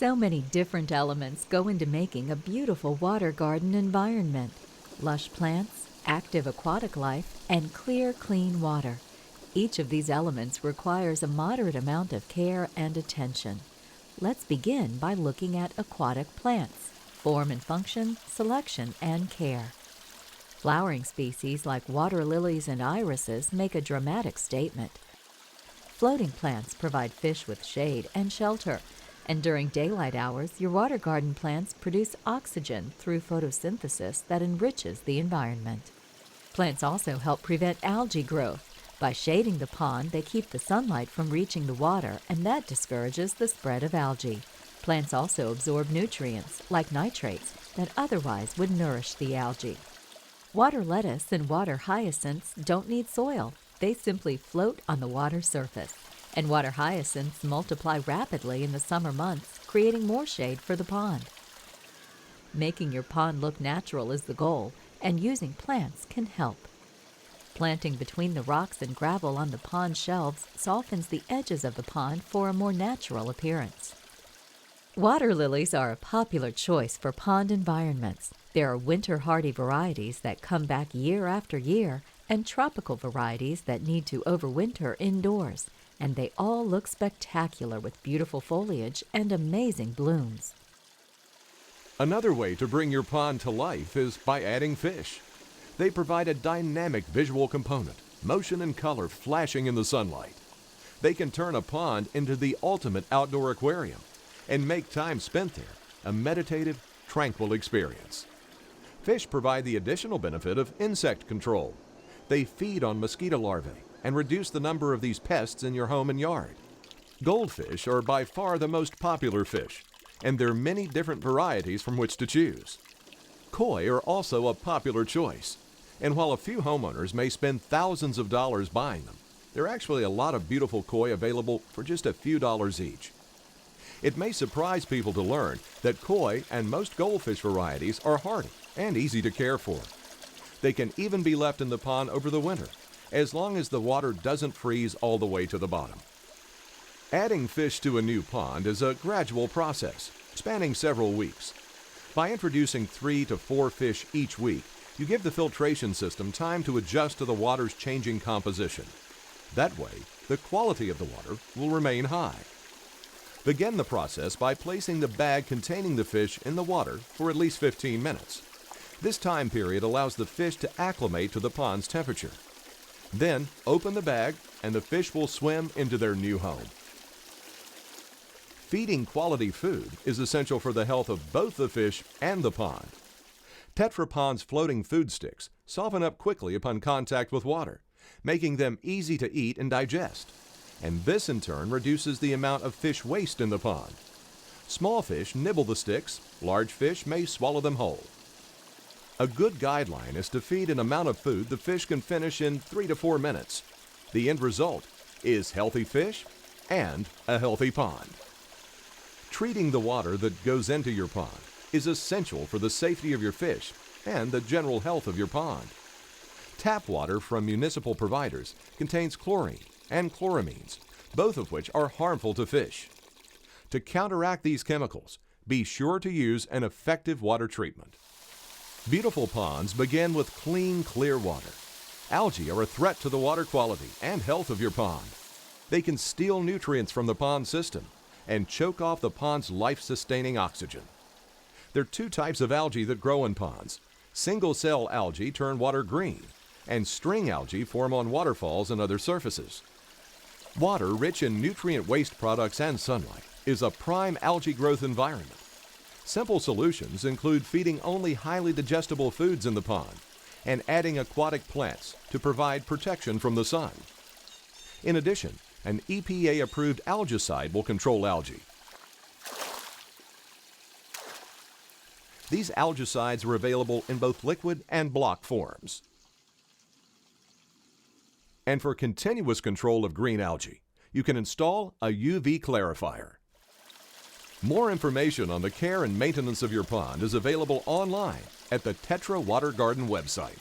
So many different elements go into making a beautiful water garden environment. Lush plants, active aquatic life, and clear, clean water. Each of these elements requires a moderate amount of care and attention. Let's begin by looking at aquatic plants, form and function, selection, and care. Flowering species like water lilies and irises make a dramatic statement. Floating plants provide fish with shade and shelter, and during daylight hours, your water garden plants produce oxygen through photosynthesis that enriches the environment. Plants also help prevent algae growth. By shading the pond, they keep the sunlight from reaching the water, and that discourages the spread of algae. Plants also absorb nutrients, like nitrates, that otherwise would nourish the algae. Water lettuce and water hyacinths don't need soil. They simply float on the water surface. And water hyacinths multiply rapidly in the summer months, creating more shade for the pond. Making your pond look natural is the goal, and using plants can help. Planting between the rocks and gravel on the pond shelves softens the edges of the pond for a more natural appearance. Water lilies are a popular choice for pond environments. There are winter-hardy varieties that come back year after year, and tropical varieties that need to overwinter indoors, and they all look spectacular with beautiful foliage and amazing blooms. Another way to bring your pond to life is by adding fish. They provide a dynamic visual component, motion and color flashing in the sunlight. They can turn a pond into the ultimate outdoor aquarium and make time spent there a meditative, tranquil experience. Fish provide the additional benefit of insect control. They feed on mosquito larvae and reduce the number of these pests in your home and yard. Goldfish are by far the most popular fish, and there are many different varieties from which to choose. Koi are also a popular choice, and while a few homeowners may spend thousands of dollars buying them, there are actually a lot of beautiful koi available for just a few dollars each. It may surprise people to learn that koi and most goldfish varieties are hardy and easy to care for. They can even be left in the pond over the winter, as long as the water doesn't freeze all the way to the bottom. Adding fish to a new pond is a gradual process, spanning several weeks. By introducing 3 to 4 fish each week, you give the filtration system time to adjust to the water's changing composition. That way, the quality of the water will remain high. Begin the process by placing the bag containing the fish in the water for at least 15 minutes. This time period allows the fish to acclimate to the pond's temperature. Then, open the bag and the fish will swim into their new home. Feeding quality food is essential for the health of both the fish and the pond. Tetra Pond's floating food sticks soften up quickly upon contact with water, making them easy to eat and digest. And this in turn reduces the amount of fish waste in the pond. Small fish nibble the sticks, large fish may swallow them whole. A good guideline is to feed an amount of food the fish can finish in 3 to 4 minutes. The end result is healthy fish and a healthy pond. Treating the water that goes into your pond is essential for the safety of your fish and the general health of your pond. Tap water from municipal providers contains chlorine and chloramines, both of which are harmful to fish. To counteract these chemicals, be sure to use an effective water treatment. Beautiful ponds begin with clean, clear water. Algae are a threat to the water quality and health of your pond. They can steal nutrients from the pond system and choke off the pond's life-sustaining oxygen. There are 2 types of algae that grow in ponds. Single-cell algae turn water green, and string algae form on waterfalls and other surfaces. Water rich in nutrient waste products and sunlight is a prime algae growth environment. Simple solutions include feeding only highly digestible foods in the pond and adding aquatic plants to provide protection from the sun. In addition, an EPA-approved algicide will control algae. These algicides are available in both liquid and block forms. And for continuous control of green algae, you can install a UV clarifier. More information on the care and maintenance of your pond is available online at the Tetra Water Garden website.